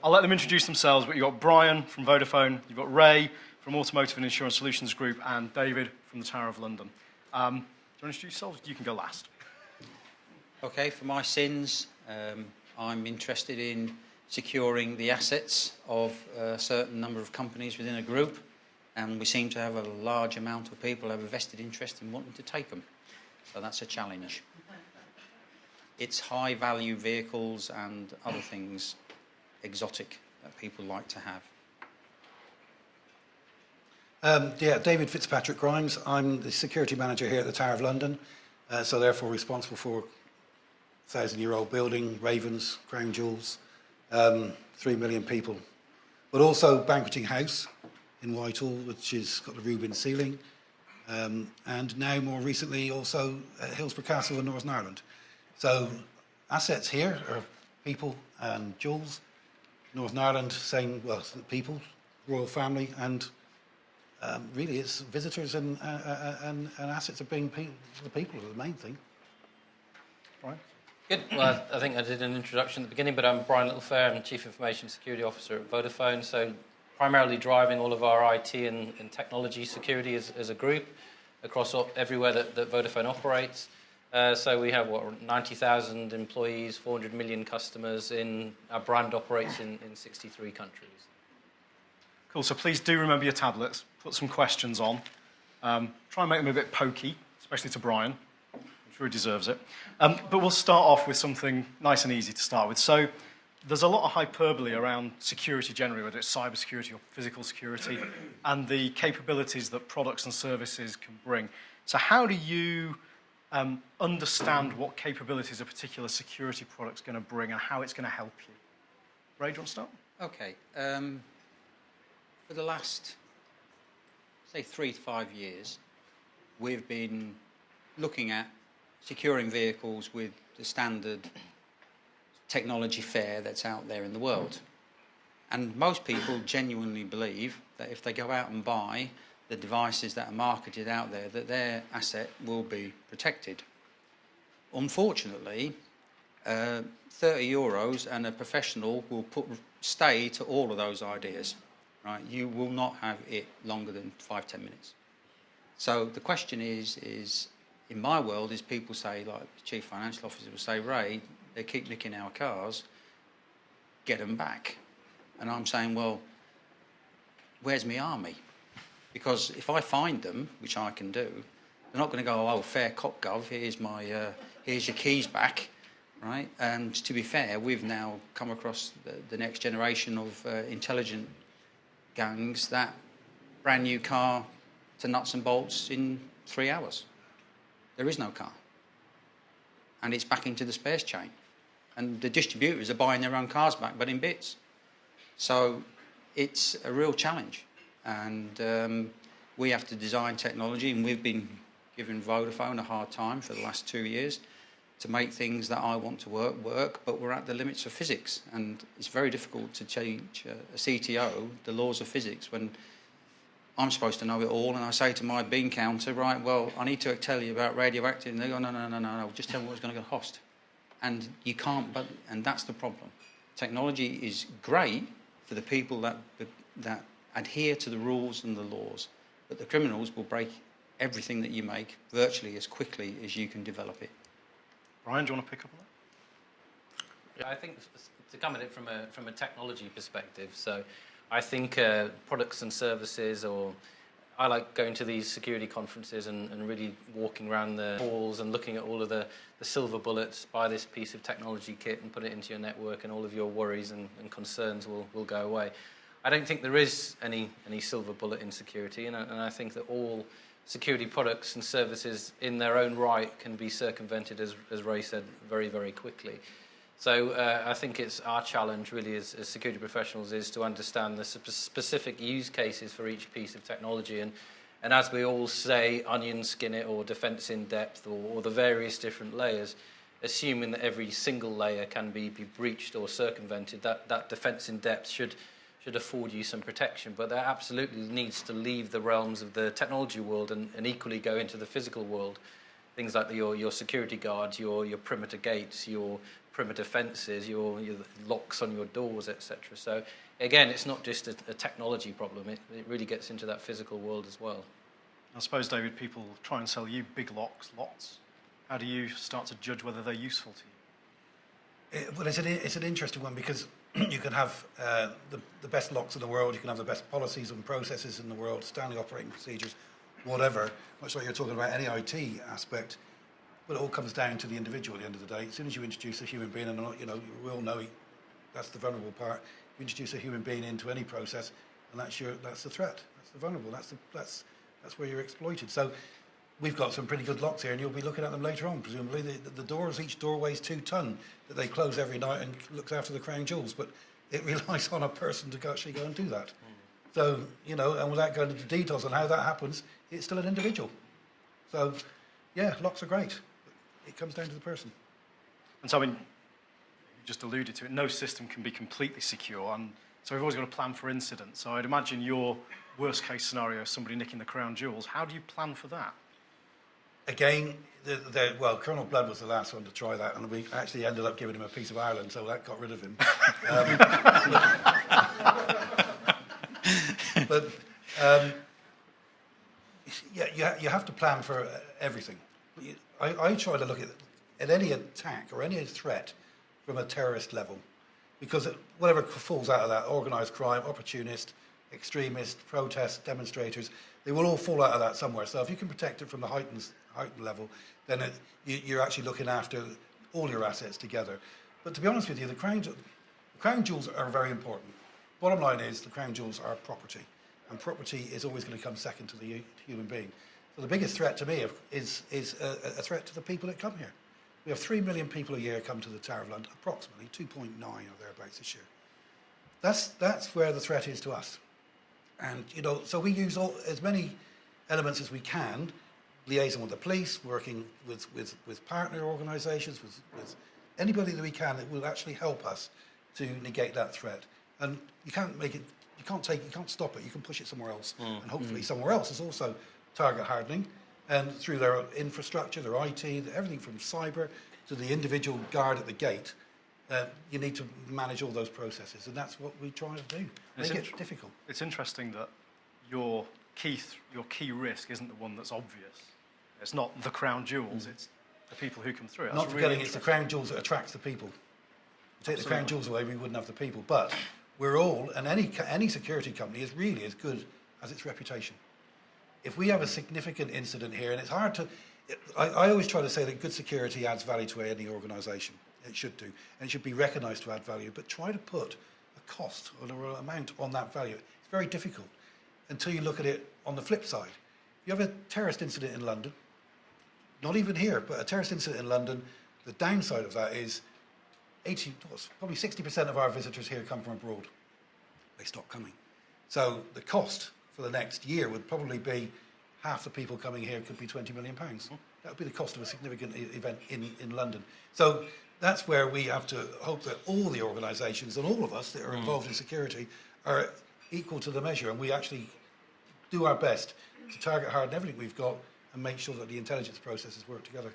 I'll let them introduce themselves, but you've got Brian from Vodafone, you've got Ray from Automotive and Insurance Solutions Group, and David from the Tower of London. Do you want to introduce yourselves? You can go last. Okay, for my sins, I'm interested in securing the assets of a certain number of companies within a group, and we seem to have a large amount of people who have a vested interest in wanting to take them. So that's a challenge. It's high-value vehicles and other things, exotic, that people like to have. David Fitzpatrick-Grimes. I'm the security manager here at the Tower of London, so therefore responsible for 1,000-year-old building, ravens, crown jewels, 3 million people. But also Banqueting House in Whitehall, which has got the Rubin ceiling, and now more recently also Hillsborough Castle in Northern Ireland. So assets here are people and jewels. Northern Ireland, same, well, people, royal family, and really it's visitors and assets of being the people are the main thing. Right? Good. Well, I think I did an introduction at the beginning, but I'm Bryan Littlefair. I'm Chief Information Security Officer at Vodafone, so primarily driving all of our IT and technology security as a group across everywhere that Vodafone operates. So we have, 90,000 employees, 400 million customers. Our brand operates in 63 countries. Cool, so please do remember your tablets, put some questions on. Try and make them a bit pokey, especially to Brian. I'm sure he deserves it. But we'll start off with something nice and easy to start with. So there's a lot of hyperbole around security generally, whether it's cyber security or physical security, and the capabilities that products and services can bring. So how do you understand what capabilities a particular security product's going to bring and how it's going to help you? Ray, do you want to start? Okay. For the last, say, 3 to 5 years, we've been looking at securing vehicles with the standard technology fare that's out there in the world. And most people genuinely believe that if they go out and buy the devices that are marketed out there, that their asset will be protected. Unfortunately, €30 and a professional will put stay to all of those ideas. Right? You will not have it longer than 5-10 minutes. So the question is in my world, is people say, like the Chief Financial Officer will say, Ray, they keep nicking our cars, get them back. And I'm saying, well, where's my army? Because if I find them, which I can do, they're not going to go, oh, fair cop gov, here's your keys back, right? And to be fair, we've now come across the next generation of intelligent gangs that brand new car to nuts and bolts in 3 hours. There is no car. And it's back into the spares chain. And the distributors are buying their own cars back, but in bits. So it's a real challenge. And we have to design technology, and we've been giving Vodafone a hard time for the last 2 years to make things that I want to work, but we're at the limits of physics. And it's very difficult to change a CTO the laws of physics when I'm supposed to know it all, and I say to my bean counter, right, well, I need to tell you about radioactive, and they go, no, just tell me what's going to go cost. And you can't, and that's the problem. Technology is great for the people that adhere to the rules and the laws, but the criminals will break everything that you make virtually as quickly as you can develop it. Brian, do you want to pick up on that? Yeah, I think to come at it from a technology perspective, so I think products and services, or I like going to these security conferences and really walking around the halls and looking at all of the silver bullets, buy this piece of technology kit and put it into your network and all of your worries and concerns will go away. I don't think there is any silver bullet in security, and I think that all security products and services in their own right can be circumvented, as Ray said, very, very quickly. So I think it's our challenge really as security professionals is to understand the specific use cases for each piece of technology. And as we all say, onion skin it, or defense in depth, or the various different layers, assuming that every single layer can be breached or circumvented, that defense in depth should afford you some protection. But that absolutely needs to leave the realms of the technology world and equally go into the physical world things like your security guards, your perimeter gates, your perimeter fences, your locks on your doors, etc. So again, it's not just a technology problem. It really gets into that physical world as well. I suppose, David, people try and sell you big locks, lots. How do you start to judge whether they're useful to you? Well, it's an interesting one because you can have the best locks in the world, you can have the best policies and processes in the world, standard operating procedures, whatever, much like you're talking about any IT aspect, but it all comes down to the individual at the end of the day. As soon as you introduce a human being, and we all know that's the vulnerable part, you introduce a human being into any process, and that's the threat, that's the vulnerable, that's where you're exploited. So we've got some pretty good locks here, and you'll be looking at them later on, presumably. The doors, each door weighs 2 ton that they close every night and looks after the crown jewels, but it relies on a person to actually go and do that. So, and without going into details on how that happens, it's still an individual. So, yeah, locks are great. It comes down to the person. And so, I mean, you just alluded to it, no system can be completely secure, and so we've always got to plan for incidents. So I'd imagine your worst case scenario is somebody nicking the crown jewels. How do you plan for that? Again, Colonel Blood was the last one to try that, and we actually ended up giving him a piece of Ireland, so that got rid of him. You have to plan for everything. I try to look at any attack or any threat from a terrorist level, because whatever falls out of that, organised crime, opportunist, extremist, protest, demonstrators, they will all fall out of that somewhere. So if you can protect it from the heightened level, then you're actually looking after all your assets together. But to be honest with you, the crown jewels are very important. Bottom line is the crown jewels are property, and property is always going to come second to the human being. So the biggest threat to me is a threat to the people that come here. We have 3 million people a year come to the Tower of London, approximately 2.9 or thereabouts this year. That's where the threat is to us. And, so we use as many elements as we can, liaison with the police, working with partner organisations, with anybody that we can that will actually help us to negate that threat. And you can't stop it, you can push it somewhere else. And hopefully somewhere else is also target hardening, and through their infrastructure, their IT, everything from cyber to the individual guard at the gate, you need to manage all those processes, and that's what we try to do. Make it difficult. It's interesting that your key risk isn't the one that's obvious. It's not the crown jewels, it's the people who come through. That's Not forgetting it's the crown jewels that attracts the people. Take the crown jewels away, we wouldn't have the people. But we're all, and any security company is really as good as its reputation. If we have a significant incident here, and it's hard to, I always try to say that good security adds value to any organisation. It should do, and it should be recognised to add value, but try to put a cost or an amount on that value. It's very difficult until you look at it on the flip side. If you have a terrorist incident in London, not even here, but a terrorist incident in London, the downside of that is probably 60% of our visitors here come from abroad. They stop coming. So the cost for the next year would probably be half the people coming here could be £20 million. That would be the cost of a significant event in London. So that's where we have to hope that all the organisations and all of us that are involved in security are equal to the measure, and we actually do our best to target harden everything we've got and make sure that the intelligence processes work together.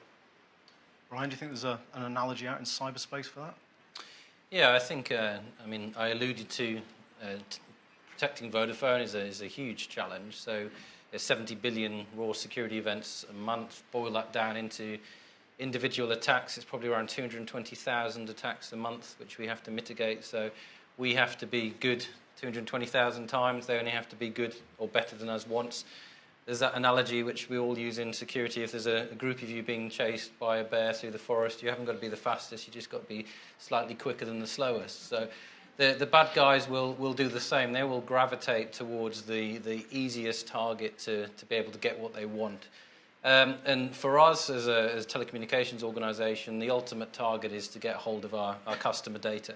Bryan, do you think there's an analogy out in cyberspace for that? Yeah, I think, I alluded to protecting Vodafone is a huge challenge. So there's 70 billion raw security events a month. Boil that down into individual attacks. It's probably around 220,000 attacks a month, which we have to mitigate. So we have to be good 220,000 times. They only have to be good or better than us once. There's that analogy which we all use in security. If there's a group of you being chased by a bear through the forest, you haven't got to be the fastest, you just got to be slightly quicker than the slowest. So the bad guys will do the same. They will gravitate towards the easiest target to be able to get what they want. And for us as a telecommunications organisation, the ultimate target is to get hold of our customer data.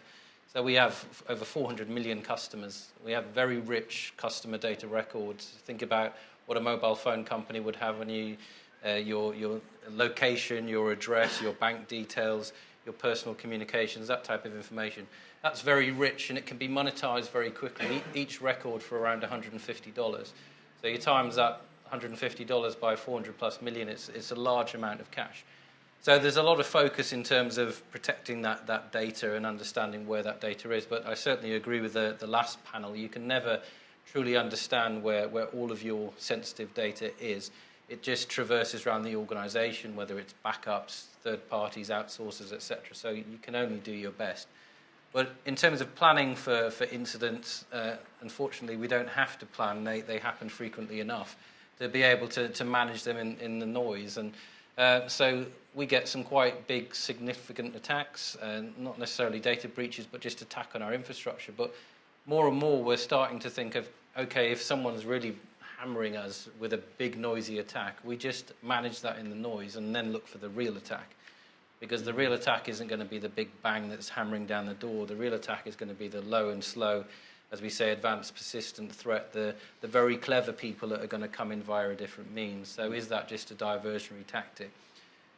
So we have over 400 million customers. We have very rich customer data records. Think about what a mobile phone company would have on you, your location, your address, your bank details, your personal communications, that type of information. That's very rich, and it can be monetized very quickly, each record for around $150. So you times that $150 by 400 plus million, it's a large amount of cash. So there's a lot of focus in terms of protecting that data and understanding where that data is. But I certainly agree with the last panel. You can never truly understand where all of your sensitive data is. It just traverses around the organization, whether it's backups, third parties, outsourcers, etc. So you can only do your best. But in terms of planning for incidents, unfortunately, we don't have to plan. They happen frequently enough to be able to manage them in the noise. And so we get some quite big, significant attacks, not necessarily data breaches, but just attack on our infrastructure. But more and more, we're starting to think of, okay, if someone's really hammering us with a big, noisy attack, we just manage that in the noise and then look for the real attack. Because the real attack isn't going to be the big bang that's hammering down the door. The real attack is going to be the low and slow, as we say, advanced persistent threat, the very clever people that are going to come in via a different means. So is that just a diversionary tactic?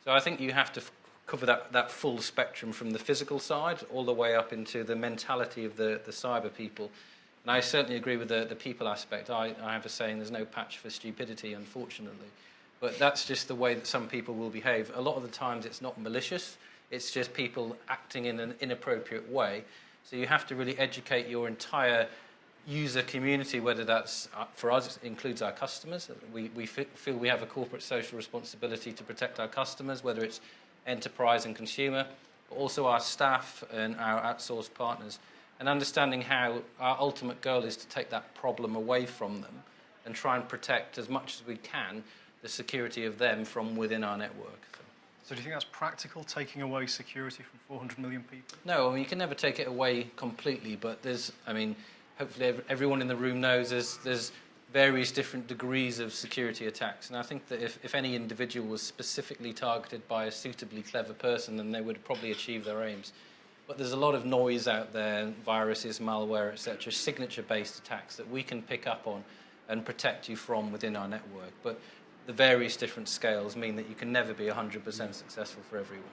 So I think you have to cover that full spectrum from the physical side all the way up into the mentality of the cyber people. And I certainly agree with the people aspect. I have a saying, there's no patch for stupidity, unfortunately. But that's just the way that some people will behave. A lot of the times it's not malicious, it's just people acting in an inappropriate way. So you have to really educate your entire user community, whether that's, for us, it includes our customers. We feel we have a corporate social responsibility to protect our customers, whether it's enterprise and consumer, but also our staff and our outsourced partners, and understanding how our ultimate goal is to take that problem away from them and try and protect as much as we can the security of them from within our network. So do you think that's practical, taking away security from 400 million people? No, I mean, you can never take it away completely, but there's, I mean, hopefully everyone in the room knows there's various different degrees of security attacks. And I think that if any individual was specifically targeted by a suitably clever person, then they would probably achieve their aims. But there's a lot of noise out there, viruses, malware, etc., signature-based attacks that we can pick up on and protect you from within our network. But the various different scales mean that you can never be 100% successful for everyone.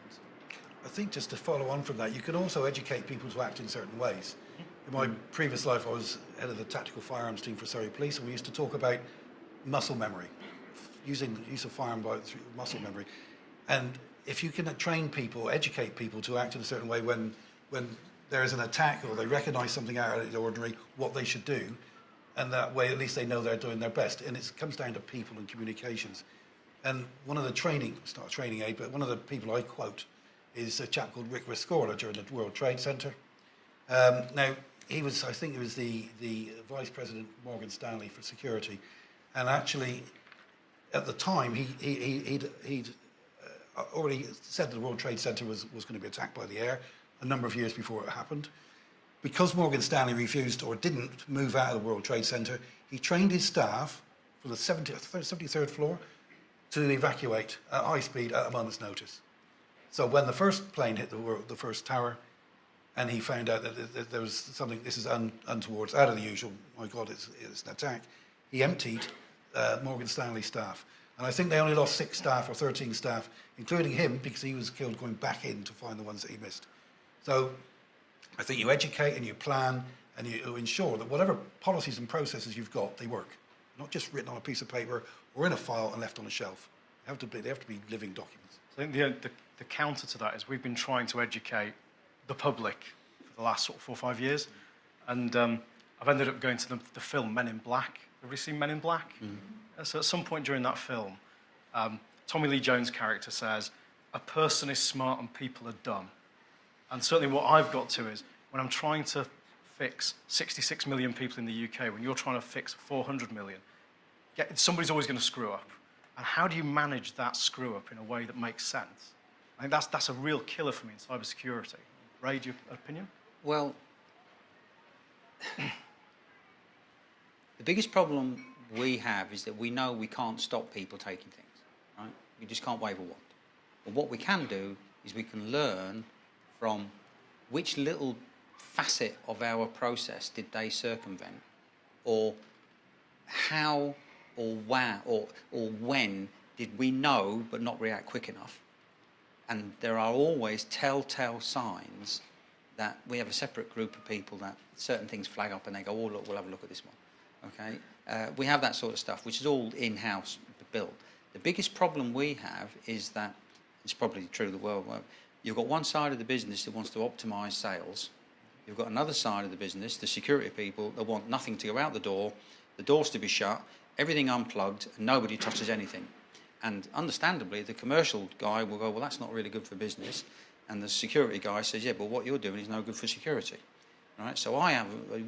I think just to follow on from that, you can also educate people to act in certain ways. In my previous life, I was head of the tactical firearms team for Surrey Police, and we used to talk about muscle memory, using the use of firearm by muscle memory. And if you can train people, educate people to act in a certain way when there is an attack or they recognize something out of the ordinary, what they should do, and that way at least they know they're doing their best. And it comes down to people and communications. And one of the training, it's not a training aid, but one of the people I quote is a chap called Rick Rescorla during the World Trade Center. Now, he was, I think he was the Vice President Morgan Stanley for security. And actually, at the time, he'd already said that the World Trade Center was going to be attacked by the air a number of years before it happened. Because Morgan Stanley refused or didn't move out of the World Trade Center, he trained his staff from the 73rd floor to evacuate at high speed at a moment's notice. So when the first plane hit the first tower, and he found out that there was something, this is untoward, out of the usual, my God, it's an attack, he emptied Morgan Stanley staff. And I think they only lost 6 staff or 13 staff, including him, because he was killed going back in to find the ones that he missed. So I think you educate and you plan and you ensure that whatever policies and processes you've got, they work. Not just written on a piece of paper or in a file and left on a shelf. They have to be living documents. I think the counter to that is we've been trying to educate the public for the last sort of 4 or 5 years. And I've ended up going to the film Men in Black. Have you seen Men in Black? Mm-hmm. So at some point during that film, Tommy Lee Jones' character says, a person is smart and people are dumb. And certainly what I've got to is, when I'm trying to fix 66 million people in the UK, when you're trying to fix 400 million, somebody's always going to screw up. And how do you manage that screw up in a way that makes sense? I think that's a real killer for me in cybersecurity. Ray, do you have an opinion? Well, the biggest problem we have is that we know we can't stop people taking things, right? We just can't wave a wand. But what we can do is we can learn from which little facet of our process did they circumvent, or how or where or when did we know but not react quick enough. And there are always telltale signs that we have a separate group of people that certain things flag up and they go, oh look, we'll have a look at this one, okay? We have that sort of stuff, which is all in-house built. The biggest problem we have is that, it's probably true of the world, you've got one side of the business that wants to optimise sales. You've got another side of the business, the security people, that want nothing to go out the doors to be shut, everything unplugged, and nobody touches anything. And understandably, the commercial guy will go, well, that's not really good for business. And the security guy says, yeah, but what you're doing is no good for security. Right? So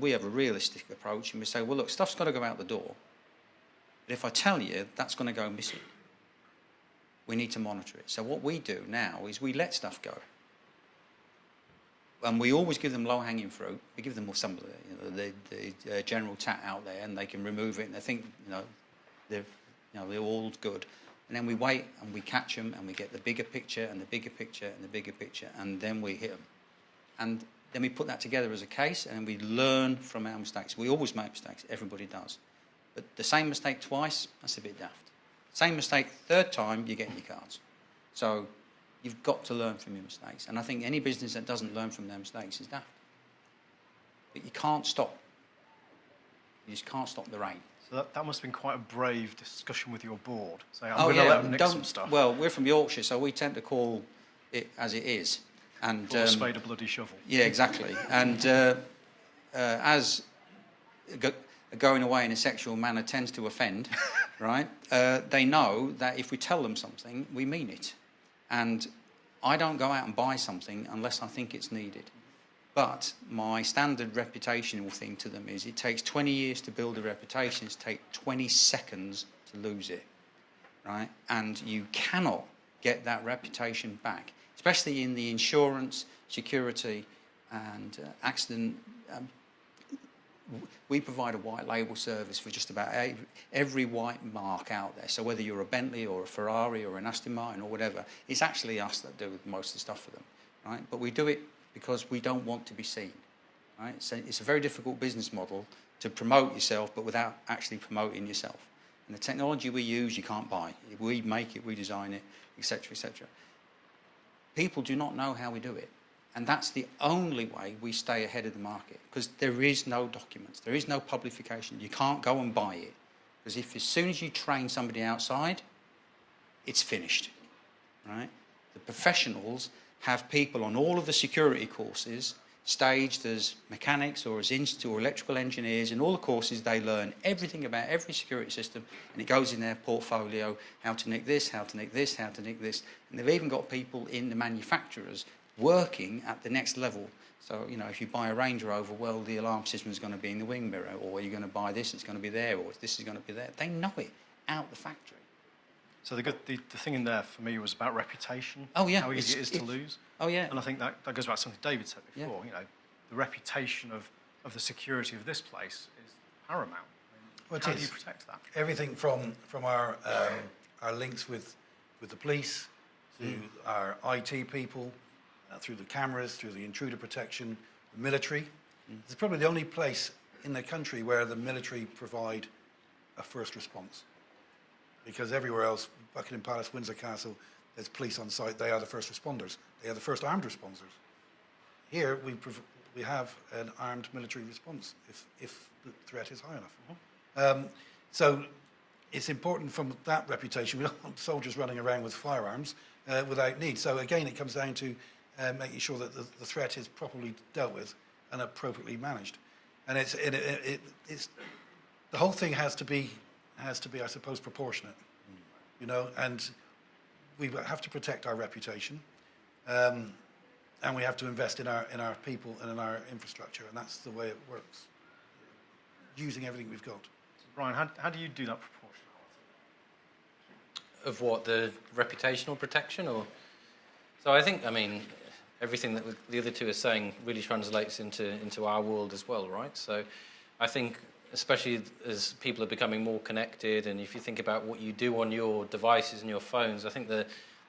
we have a realistic approach, and we say, well, look, stuff's got to go out the door. But if I tell you that's going to go missing, we need to monitor it. So what we do now is we let stuff go. And we always give them low-hanging fruit. We give them some of the general tat out there, and they can remove it, and they think they're all good. And then we wait and we catch them, and we get the bigger picture and the bigger picture and the bigger picture, and then we hit them. And then we put that together as a case, and we learn from our mistakes. We always make mistakes. Everybody does. But the same mistake twice, that's a bit daft. Same mistake third time, you're getting your cards. So you've got to learn from your mistakes. And I think any business that doesn't learn from their mistakes is daft. But you can't stop. You just can't stop the rain. So that must have been quite a brave discussion with your board. Saying, I'm going to let them nick some stuff. Well, we're from Yorkshire, so we tend to call it as it is. And a spade a bloody shovel. Yeah, exactly. And as going away in a sexual manner tends to offend, right? They know that if we tell them something, we mean it. And I don't go out and buy something unless I think it's needed. But my standard reputational thing to them is it takes 20 years to build a reputation. It takes 20 seconds to lose it, right? And you cannot get that reputation back, especially in the insurance, security, and accident. We provide a white label service for just about every white mark out there. So whether you're a Bentley or a Ferrari or an Aston Martin or whatever, it's actually us that do most of the stuff for them, right? But we do it because we don't want to be seen, right? So it's a very difficult business model to promote yourself, but without actually promoting yourself. And the technology we use, you can't buy. We make it, we design it, etc., etc. People do not know how we do it. And that's the only way we stay ahead of the market, because there is no documents, there is no publication. You can't go and buy it, because as soon as you train somebody outside, it's finished, right? The professionals have people on all of the security courses staged as mechanics or as or electrical engineers. In all the courses, they learn everything about every security system, and it goes in their portfolio, how to nick this, how to nick this, how to nick this. And they've even got people in the manufacturers working at the next level. So, if you buy a Range Rover, well, the alarm system is going to be in the wing mirror, or you're going to buy this, it's going to be there, or this is going to be there. They know it out the factory. So the thing in there for me was about reputation. Oh, yeah. How easy it is to lose. Oh, yeah. And I think that goes back to something David said before. Yeah. The reputation of the security of this place is paramount. Well, how do you protect that? Everything from our links with the police to our IT people, through the cameras, through the intruder protection, the military. It's probably the only place in the country where the military provide a first response. Because everywhere else, Buckingham Palace, Windsor Castle, there's police on site. They are the first responders. They are the first armed responders. Here, we have an armed military response if the threat is high enough. So it's important from that reputation. We don't want soldiers running around with firearms without need. So again, it comes down to making sure that the threat is properly dealt with and appropriately managed. And it's the whole thing has to be, I suppose, proportionate, and we have to protect our reputation, and we have to invest in our people and in our infrastructure, and that's the way it works, using everything we've got. So Bryan, how do you do that proportionality? Of what, the reputational protection, or? So I think, everything that the other two are saying really translates into our world as well, right? So I think, especially as people are becoming more connected, and if you think about what you do on your devices and your phones, I think the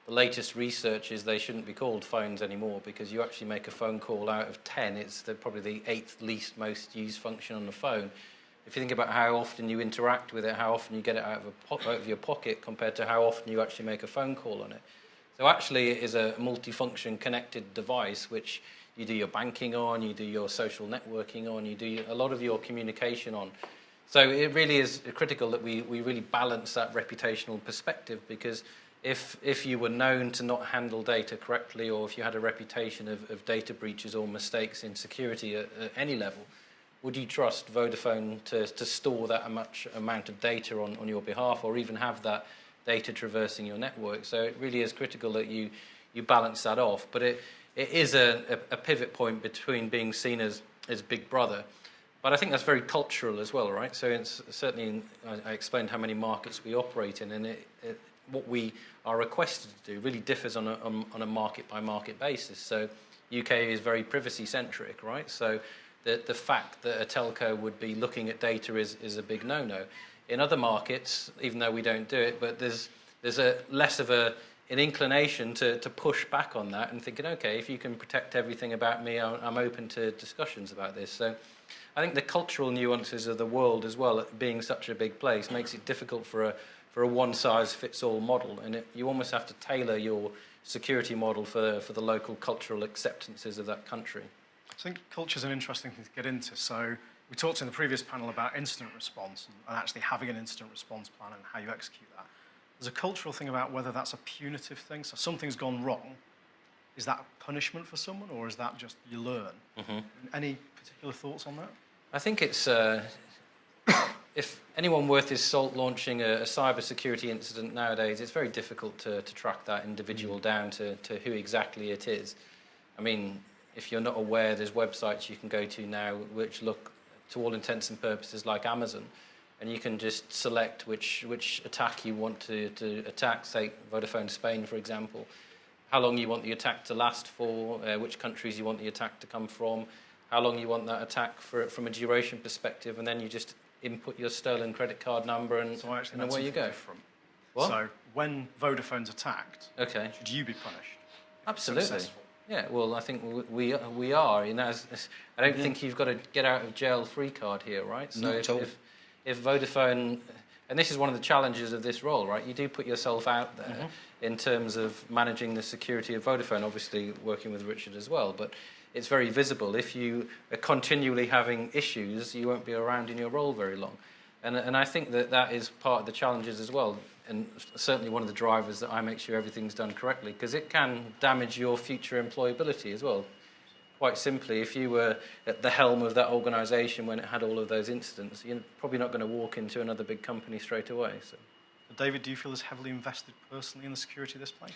latest research is they shouldn't be called phones anymore, because you actually make a phone call out of 10, it's probably the 8th least most used function on the phone. If you think about how often you interact with it, how often you get it out of your pocket compared to how often you actually make a phone call on it. So actually it is a multifunction connected device which you do your banking on, you do your social networking on, you do a lot of your communication on. So it really is critical that we really balance that reputational perspective, because if you were known to not handle data correctly, or if you had a reputation of data breaches or mistakes in security at any level, would you trust Vodafone to store that much amount of data on your behalf, or even have that data traversing your network? So it really is critical that you balance that off. But it is a pivot point between being seen as Big Brother. But I think that's very cultural as well, right? So it's certainly, I explained how many markets we operate in, and what we are requested to do really differs on a market-by-market basis. So UK is very privacy-centric, right? So the fact that a telco would be looking at data is a big no-no. In other markets, even though we don't do it, but there's a less of an inclination to push back on that and thinking, okay, if you can protect everything about me, I'm open to discussions about this. So I think the cultural nuances of the world as well, being such a big place, makes it difficult for a one-size-fits-all model, and you almost have to tailor your security model for the local cultural acceptances of that country. I think culture is an interesting thing to get into. So we talked in the previous panel about incident response and actually having an incident response plan and how you execute that. There's a cultural thing about whether that's a punitive thing. So something's gone wrong. Is that a punishment for someone, or is that just you learn? Mm-hmm. Any particular thoughts on that? I think it's if anyone worth his salt launching a cybersecurity incident nowadays, it's very difficult to track that individual down to who exactly it is. I mean, if you're not aware, there's websites you can go to now which look, to all intents and purposes, like Amazon, and you can just select which attack you want to attack, say Vodafone Spain, for example, how long you want the attack to last for, which countries you want the attack to come from, how long you want that attack from a duration perspective, and then you just input your stolen credit card number and away you go. Different. What? So when Vodafone's attacked, should you be punished? Absolutely. Successful? Yeah, well, I think we are. You know, I don't think you've got a get out of jail free card here, right? So if Vodafone, and this is one of the challenges of this role, right? You do put yourself out there in terms of managing the security of Vodafone, obviously working with Richard as well, but it's very visible. If you are continually having issues, you won't be around in your role very long. And I think that is part of the challenges as well, and certainly one of the drivers that I make sure everything's done correctly, because it can damage your future employability as well. Quite simply, if you were at the helm of that organisation when it had all of those incidents, you're probably not going to walk into another big company straight away. So, David, do you feel as heavily invested personally in the security of this place?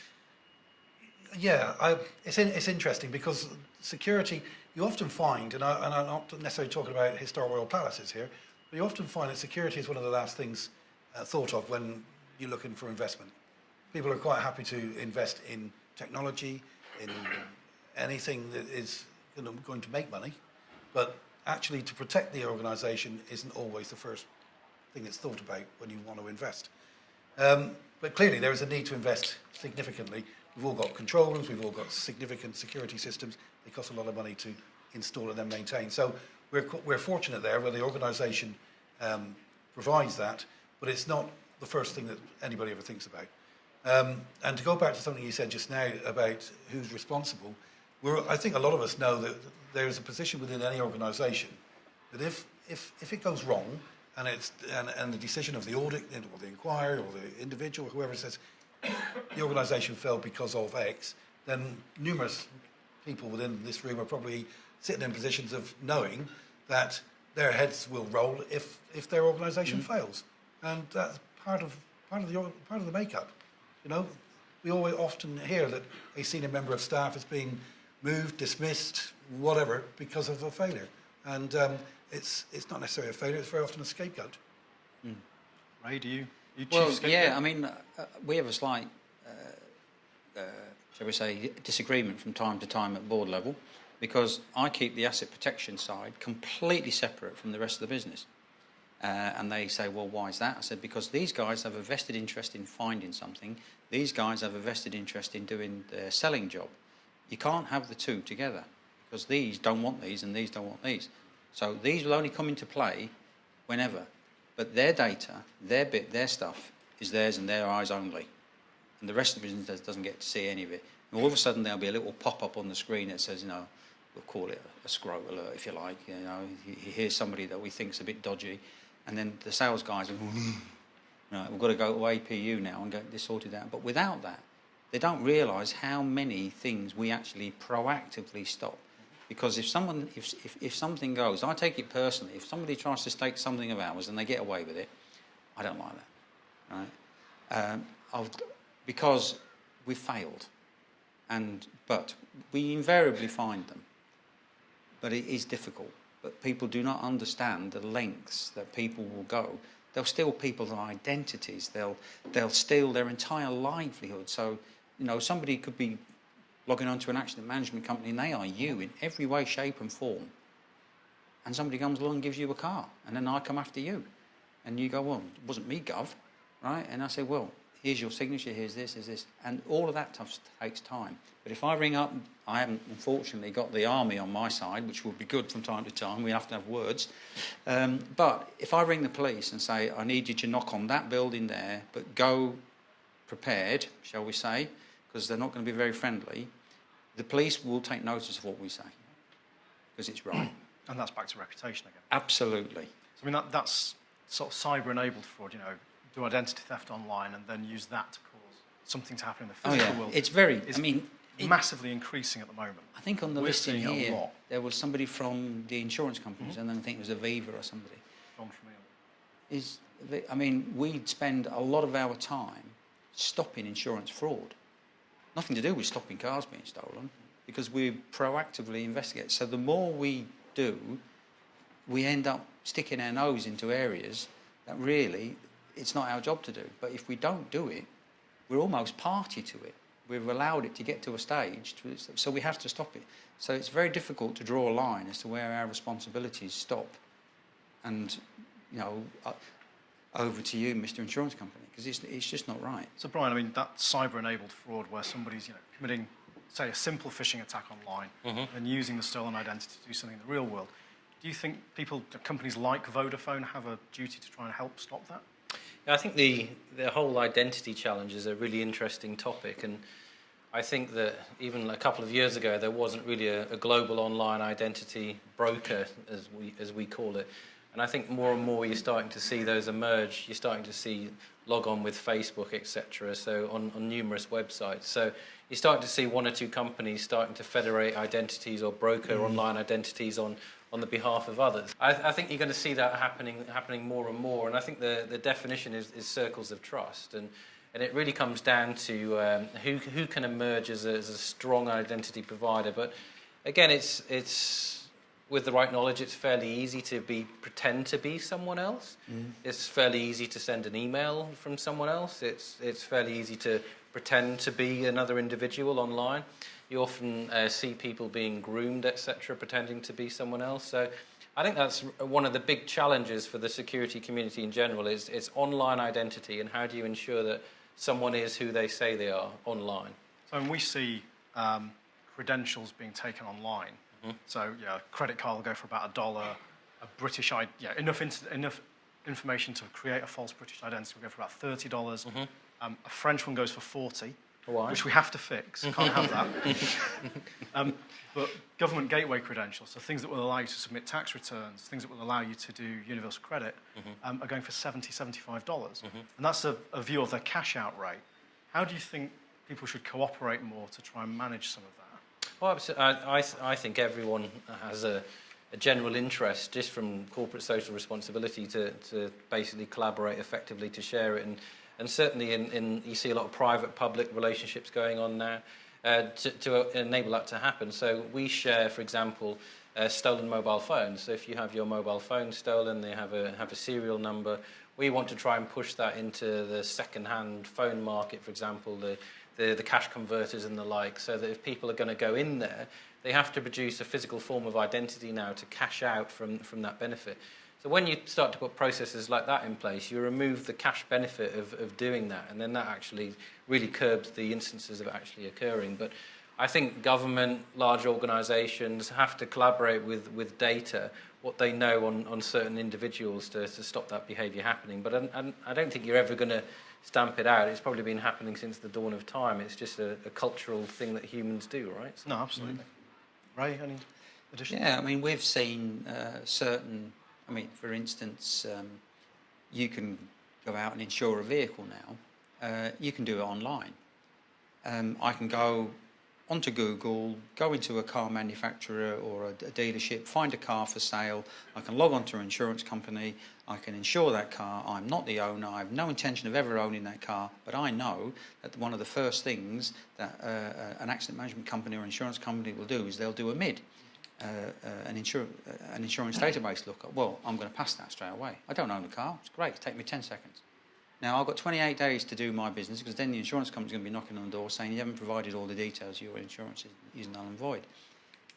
Yeah, it's interesting because security, you often find, and I'm not necessarily talking about historic royal palaces here, but you often find that security is one of the last things thought of when you're looking for investment. People are quite happy to invest in technology, in anything that is going to make money, but actually to protect the organisation isn't always the first thing that's thought about when you want to invest. But clearly there is a need to invest significantly. We've all got control rooms, we've all got significant security systems. They cost a lot of money to install and then maintain. So we're fortunate there where the organisation provides that, but it's not the first thing that anybody ever thinks about. And to go back to something you said just now about who's responsible, I think a lot of us know that there is a position within any organisation that if it goes wrong and the decision of the audit or the inquiry or the individual, whoever says the organisation failed because of X, then numerous people within this room are probably sitting in positions of knowing that their heads will roll if their organisation fails, and that's part of the makeup. You know, we always often hear that a senior member of staff has been moved, dismissed, whatever, because of a failure, and it's not necessarily a failure; it's very often a scapegoat. Ray, do you choose Well, scapegoat? yeah, I mean, we have a slight, shall we say, disagreement from time to time at board level, because I keep the asset protection side completely separate from the rest of the business. And they say, well, why is that? I said, because these guys have a vested interest in finding something. These guys have a vested interest in doing their selling job. You can't have the two together, because these don't want these and these don't want these. So these will only come into play whenever. But their data, their bit, their stuff is theirs and their eyes only. And the rest of the business doesn't get to see any of it. And all of a sudden there'll be a little pop-up on the screen that says, we'll call it a scrote alert if you like. You hear somebody that we think's a bit dodgy, And then the sales guys are, right, we've got to go to APU now and get this sorted out. But without that, they don't realise how many things we actually proactively stop. Because if something goes, I take it personally, if somebody tries to stake something of ours and they get away with it, I don't like that, right? Because we've failed. But we invariably find them. But it is difficult. But people do not understand the lengths that people will go. They'll steal people's identities. They'll steal their entire livelihood. So, somebody could be logging onto an accident management company and they are you in every way, shape and form. And somebody comes along and gives you a car. And then I come after you. And you go, well, it wasn't me, Gov. Right? And I say, well, here's your signature, here's this. And all of that stuff takes time. But if I ring up, I haven't unfortunately got the army on my side, which would be good from time to time. We have to have words. But if I ring the police and say, I need you to knock on that building there, but go prepared, shall we say, because they're not going to be very friendly, the police will take notice of what we say, because it's right. And that's back to reputation again. Absolutely. So, I mean, that's sort of cyber-enabled fraud, do identity theft online and then use that to cause something to happen in the physical world. It's very, massively increasing at the moment. I think on the We're list in seeing it a here, lot. there was somebody from the insurance companies, and then I think it was Aviva or somebody. We'd spend a lot of our time stopping insurance fraud. Nothing to do with stopping cars being stolen, because we proactively investigate. So the more we do, we end up sticking our nose into areas that really it's not our job to do. But if we don't do it, we're almost party to it. We've allowed it to get to a stage, so we have to stop it. So it's very difficult to draw a line as to where our responsibilities stop. And, over to you, Mr. Insurance Company, because it's just not right. So, Brian, that cyber-enabled fraud where somebody's, committing, say, a simple phishing attack online and using the stolen identity to do something in the real world, do you think companies like Vodafone have a duty to try and help stop that? Yeah, I think the whole identity challenge is a really interesting topic, and I think that even a couple of years ago there wasn't really a global online identity broker, as we call it. And I think more and more you're starting to see those emerge. You're starting to see log on with Facebook, etc. So on numerous websites. So you're starting to see one or two companies starting to federate identities or broker online identities on the behalf of others. I think you're going to see that happening more and more. And I think the definition is circles of trust. And it really comes down to who can emerge as a strong identity provider. But again, it's with the right knowledge, it's fairly easy to pretend to be someone else. It's fairly easy to send an email from someone else. It's fairly easy to pretend to be another individual online. You often see people being groomed, etc., pretending to be someone else. So I think that's one of the big challenges for the security community in general is online identity, and how do you ensure that someone is who they say they are online. So when we see credentials being taken online, so a credit card will go for about $1, a British enough information to create a false British identity will go for about $30. A French one goes for 40. Why? Which we have to fix. Can't have that. But government gateway credentials, so things that will allow you to submit tax returns, things that will allow you to do universal credit, are going for $70, $75. And that's a view of their cash out rate. How do you think people should cooperate more to try and manage some of that? Well, I think everyone has a general interest, just from corporate social responsibility, to basically collaborate effectively to share it. And certainly you see a lot of private-public relationships going on now to enable that to happen. So we share, for example, stolen mobile phones. So if you have your mobile phone stolen, they have a serial number. We want to try and push that into the second-hand phone market, for example, the cash converters and the like, so that if people are going to go in there, they have to produce a physical form of identity now to cash out from that benefit. So when you start to put processes like that in place, you remove the cash benefit of doing that, and then that actually really curbs the instances of it actually occurring. But I think government, large organisations have to collaborate with data, what they know on certain individuals to stop that behaviour happening. But I don't think you're ever going to stamp it out. It's probably been happening since the dawn of time. It's just a cultural thing that humans do, right? No, absolutely. Ray, any additional? Yeah, we've seen certain... for instance, you can go out and insure a vehicle now. You can do it online. I can go onto Google, go into a car manufacturer or a dealership, find a car for sale. I can log on to an insurance company. I can insure that car. I'm not the owner. I have no intention of ever owning that car, but I know that one of the first things that an accident management company or insurance company will do is they'll do a MID, an insurance database lookup. Well, I'm going to pass that straight away. I don't own the car. It's great. It'll take me 10 seconds. Now, I've got 28 days to do my business, because then the insurance company's going to be knocking on the door saying you haven't provided all the details, your insurance is null and void.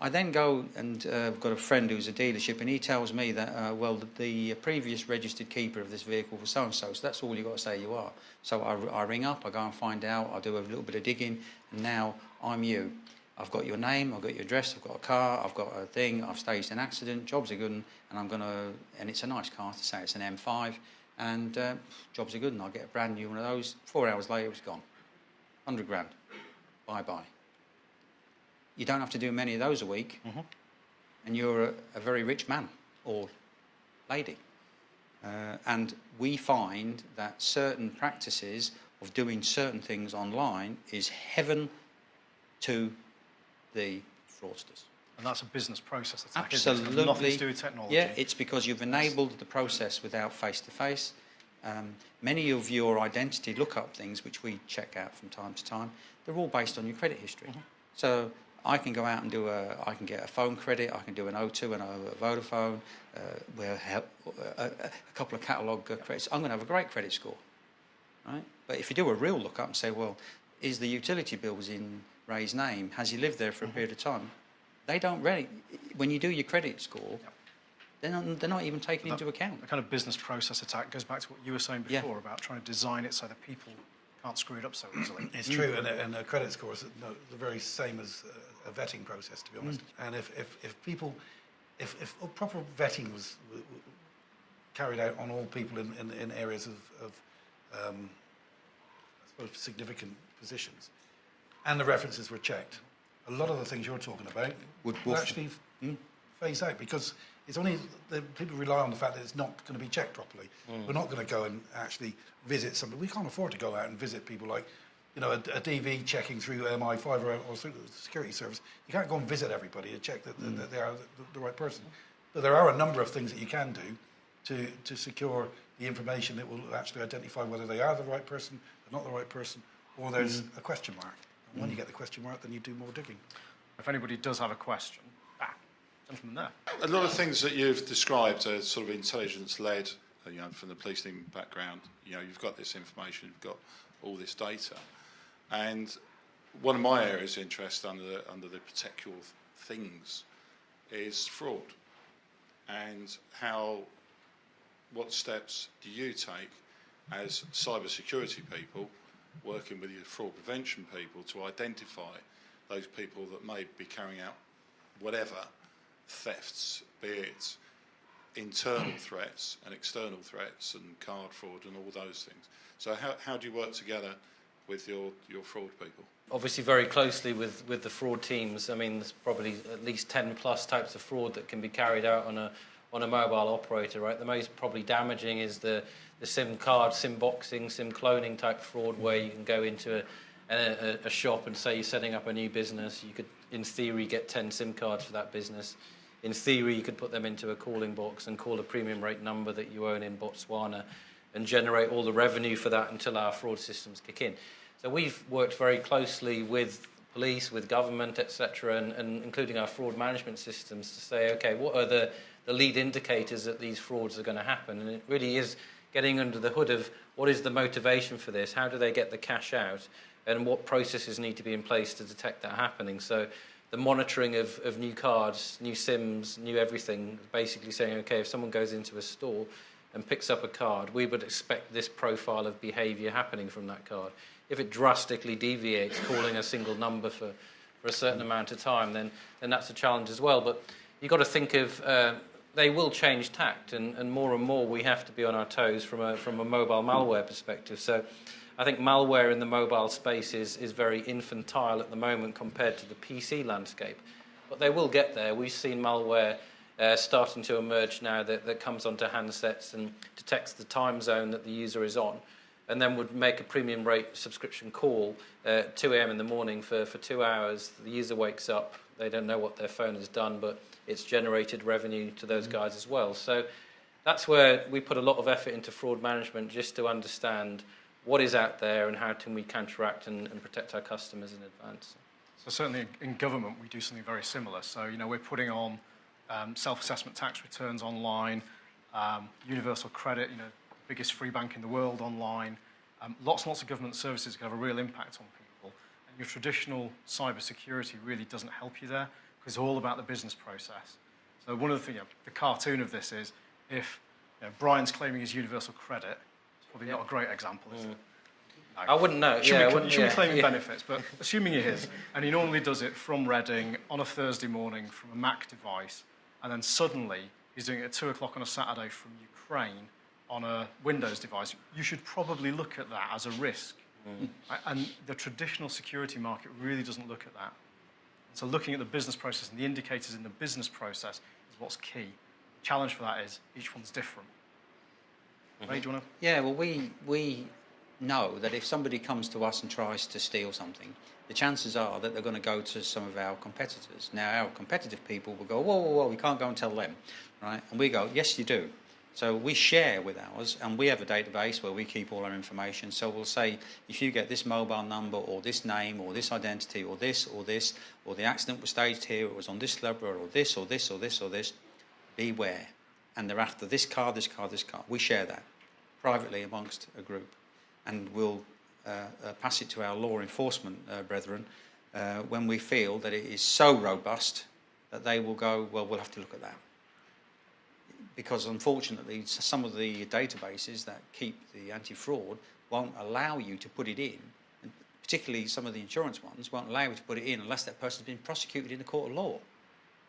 I then go and I've got a friend who's a dealership, and he tells me that, well, the previous registered keeper of this vehicle was so-and-so, so that's all you've got to say you are. So I ring up, I go and find out, I do a little bit of digging, and now I'm you. I've got your name, I've got your address, I've got a car, I've got a thing, I've staged an accident, jobs are good, and it's a nice car to say it's an M5, and jobs are good, and I'll get a brand new one of those. 4 hours later, it's gone. 100 grand. Bye-bye. You don't have to do many of those a week, and you're a very rich man or lady. And we find that certain practices of doing certain things online is heaven to the fraudsters. And that's a business process attack. Absolutely. It's got nothing to do with technology. Yeah, it's because you've enabled the process without face-to-face. Many of your identity lookup things, which we check out from time to time, they're all based on your credit history. So I can go out and I can get a phone credit, I can do an O2 and a Vodafone, a couple of catalogue credits. I'm going to have a great credit score, right? But if you do a real lookup and say, well, is the utility bills in Ray's name? Has he lived there for a period of time? They don't really. When you do your credit score, they're not even taken into account. The kind of business process attack goes back to what you were saying before about trying to design it so that people can't screw it up so easily. It's true, and a credit score is the very same as a vetting process, to be honest. And if proper vetting was carried out on all people in areas of I suppose, significant positions, and the references were checked, a lot of the things you're talking about would actually phase out, because it's only the people rely on the fact that it's not going to be checked properly. We're not going to go and actually visit somebody. We can't afford to go out and visit people like, a DV checking through MI5 or through the security service. You can't go and visit everybody to check that they are the right person. But there are a number of things that you can do to secure the information that will actually identify whether they are the right person, or not the right person, or there's a question mark. And when you get the question mark, then you do more digging. If anybody does have a question, gentleman there. A lot of things that you've described are sort of intelligence-led, from the policing background. You've got this information, you've got all this data. And one of my areas of interest under the protect your things is fraud. And what steps do you take as cybersecurity people working with your fraud prevention people to identify those people that may be carrying out whatever thefts, be it internal threats and external threats and card fraud and all those things. So how do you work together with your fraud people? Obviously very closely with the fraud teams. I mean, there's probably at least 10 plus types of fraud that can be carried out on a mobile operator, right? The most probably damaging is the SIM card, SIM boxing, SIM cloning type fraud, where you can go into a shop and say you're setting up a new business. You could, in theory, get 10 SIM cards for that business. In theory, you could put them into a calling box and call a premium rate number that you own in Botswana and generate all the revenue for that until our fraud systems kick in. So we've worked very closely with police, with government, etc., and including our fraud management systems to say, okay, what are the lead indicators that these frauds are going to happen? And it really is getting under the hood of what is the motivation for this, how do they get the cash out, and what processes need to be in place to detect that happening. So the monitoring of new cards, new SIMs, new everything, basically saying, okay, if someone goes into a store and picks up a card, we would expect this profile of behaviour happening from that card. If it drastically deviates, calling a single number for a certain amount of time, then that's a challenge as well. But you've got to think of, they will change tact, and more we have to be on our toes from a mobile malware perspective. So I think malware in the mobile space is very infantile at the moment compared to the PC landscape. But they will get there. We've seen malware starting to emerge now that comes onto handsets and detects the time zone that the user is on, and then would make a premium rate subscription call at 2 a.m. in the morning for 2 hours. The user wakes up, they don't know what their phone has done, but it's generated revenue to those guys as well. So that's where we put a lot of effort into fraud management, just to understand what is out there and how can we counteract and protect our customers in advance. So certainly in government, we do something very similar. So, we're putting on self-assessment tax returns online, universal credit, the biggest free bank in the world online. Lots and lots of government services can have a real impact on people. And your traditional cyber security really doesn't help you there, because it's all about the business process. So one of the things, the cartoon of this is, if Brian's claiming his universal credit, it's probably not a great example, is it? No. I wouldn't know. Shouldn't be claiming benefits, but assuming he is, and he normally does it from Reading on a Thursday morning from a Mac device, and then suddenly he's doing it at 2 o'clock on a Saturday from Ukraine on a Windows device, you should probably look at that as a risk. And the traditional security market really doesn't look at that. So looking at the business process and the indicators in the business process is what's key. The challenge for that is each one's different. Ray, do you want to? Yeah, well, we know that if somebody comes to us and tries to steal something, the chances are that they're going to go to some of our competitors. Now, our competitive people will go, whoa, we can't go and tell them, right? And we go, yes, you do. So we share with ours, and we have a database where we keep all our information. So we'll say, if you get this mobile number or this name or this identity or this, or the accident was staged here, it was on this level, or this, or this, or this, or this, beware. And they're after this car, this car, this car. We share that privately amongst a group. And we'll pass it to our law enforcement brethren when we feel that it is so robust that they will go, well, we'll have to look at that. Because unfortunately, some of the databases that keep the anti-fraud won't allow you to put it in, and particularly some of the insurance ones won't allow you to put it in unless that person's been prosecuted in a court of law.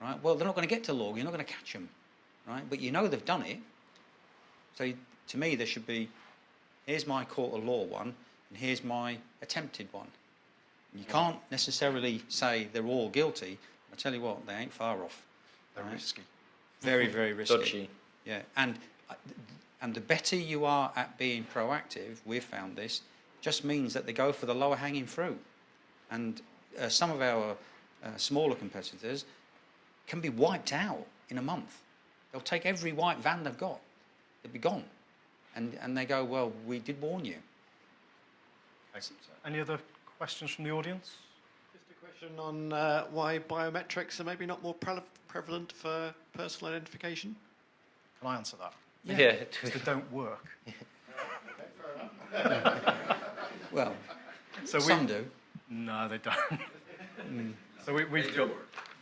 Right? Well, they're not going to get to law, you're not going to catch them. Right? But they've done it. So to me, there should be, here's my court of law one, and here's my attempted one. You can't necessarily say they're all guilty. I tell you what, they ain't far off. They're risky. Very, very risky. Dodgy. Yeah, and the better you are at being proactive, we've found this, just means that they go for the lower hanging fruit. And some of our smaller competitors can be wiped out in a month. They'll take every white van they've got. They'll be gone. And they go, well, we did warn you. Excellent. Any other questions from the audience? Just a question on why biometrics are maybe not more prevalent for personal identification. Can I answer that? Yeah. Because they don't work. Well, So some do. No, they don't. So we've got...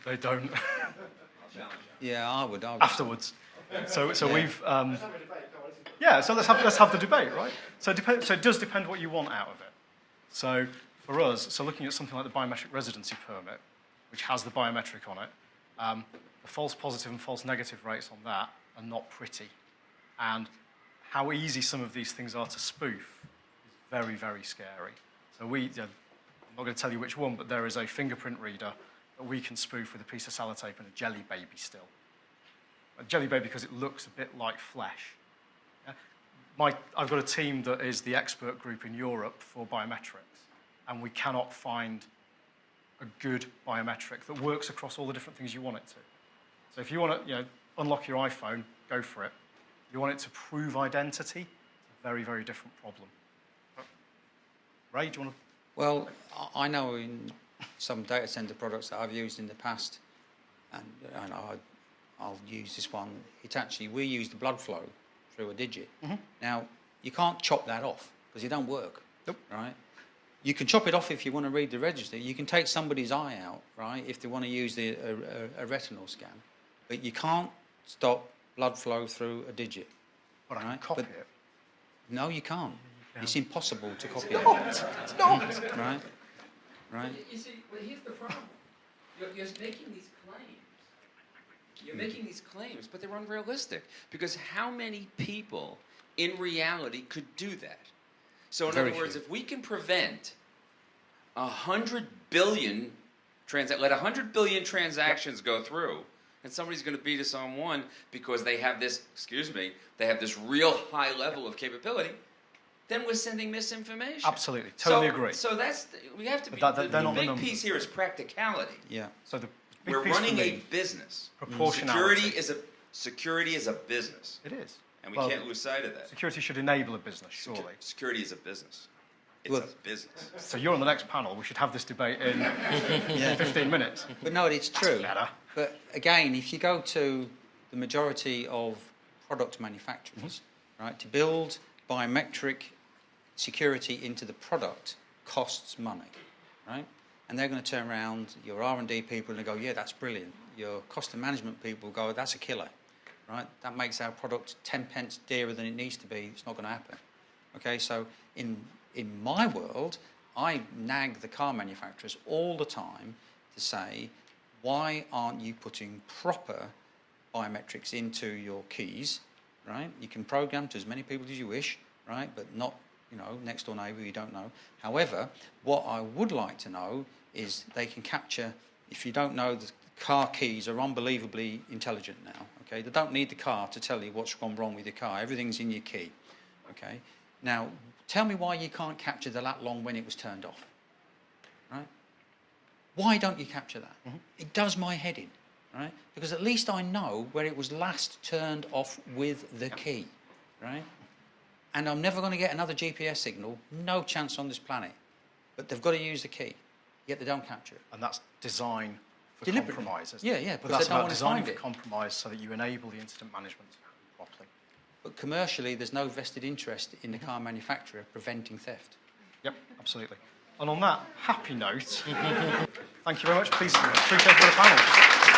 They don't. Yeah, I would. Afterwards. So Yeah. we've... yeah, so let's have the debate, right? So it does depend what you want out of it. So for us, looking at something like the biometric residency permit, which has the biometric on it, the false positive and false negative rates on that are not pretty. And how easy some of these things are to spoof is very, very scary. So I'm not going to tell you which one, but there is a fingerprint reader that we can spoof with a piece of sellotape and a jelly baby still. A jelly baby because it looks a bit like flesh. I've got a team that is the expert group in Europe for biometrics, and we cannot find a good biometric that works across all the different things you want it to. So if you want to unlock your iPhone, go for it. If you want it to prove identity, it's a very, very different problem. Ray, do you want to? Well, I know in some data center products that I've used in the past, and I'll use this one. We use the blood flow through a digit. Mm-hmm. Now, you can't chop that off because it don't work. Nope. Right? You can chop it off if you want to read the register. You can take somebody's eye out, right, if they want to use a retinal scan. But you can't stop blood flow through a digit. But I can copy it. No, you can't. It's impossible to copy it. It's not. Right? Right? You see, well, here's the problem. You're making these claims. You're making these claims, but they're unrealistic. Because how many people in reality could do that? So in Very other words, few. if we can prevent 100 billion let 100 billion transactions go through and somebody's going to beat us on one because they have this, excuse me, they have this real high level of capability, then we're sending misinformation. Absolutely, totally So- agree. So that's, we have to be, But they're the not the big numbers. piece here is practicality. Yeah. So the big We're piece for running me, a business. proportionality. Security is a business, It is. and we Well, can't lose sight of that. security should enable a business, surely. Security is a business. It's Well- a business. So you're on the next panel. We should have this debate in 15 minutes. But no, it's true. better. But again, if you go to the majority of product manufacturers, right, to build biometric security into the product costs money, right? And they're going to turn around, your R&D people, and go, yeah, that's brilliant. Your cost of management people go, that's a killer, right? That makes our product 10 pence dearer than it needs to be. It's not going to happen. Okay, so in my world, I nag the car manufacturers all the time to say, why aren't you putting proper biometrics into your keys, right? You can program to as many people as you wish, right? But not, next door neighbour you don't know. However, what I would like to know is they can capture, if you don't know, the car keys are unbelievably intelligent now, okay? They don't need the car to tell you what's gone wrong with your car. Everything's in your key, okay? Now, tell me why you can't capture the lat long when it was turned off, right? Why don't you capture that? It does my head in, right? Because at least I know where it was last turned off with the key, right? And I'm never going to get another GPS signal, no chance on this planet. But they've got to use the key, yet they don't capture it. And that's design for Deliberately. compromises. Yeah, But because that's they don't about want to designing find for it. compromise so that you enable the incident management properly. But commercially, there's no vested interest in the car manufacturer preventing theft. Yep, absolutely. And on that happy note, thank you very much. Please appreciate the panel.